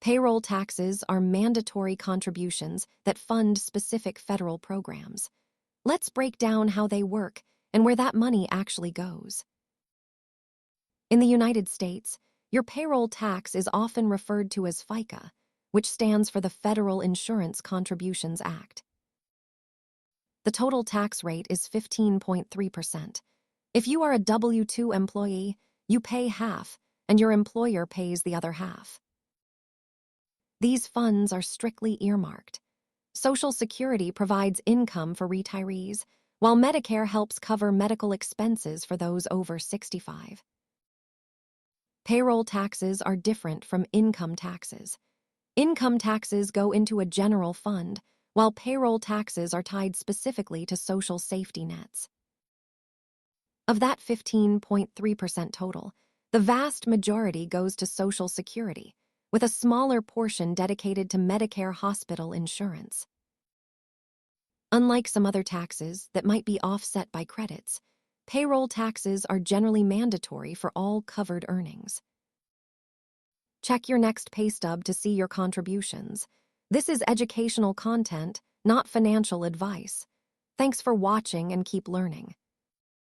Payroll taxes are mandatory contributions that fund specific federal programs. Let's break down how they work and where that money actually goes. In the United States, your payroll tax is often referred to as FICA, which stands for the Federal Insurance Contributions Act. The total tax rate is 15.3%. If you are a W-2 employee, you pay half, and your employer pays the other half. These funds are strictly earmarked. Social Security provides income for retirees, while Medicare helps cover medical expenses for those over 65. Payroll taxes are different from income taxes. Income taxes go into a general fund, while payroll taxes are tied specifically to social safety nets. Of that 15.3% total, the vast majority goes to Social Security, with a smaller portion dedicated to Medicare hospital insurance. Unlike some other taxes that might be offset by credits, payroll taxes are generally mandatory for all covered earnings. Check your next pay stub to see your contributions. This is educational content, not financial advice. Thanks for watching and keep learning.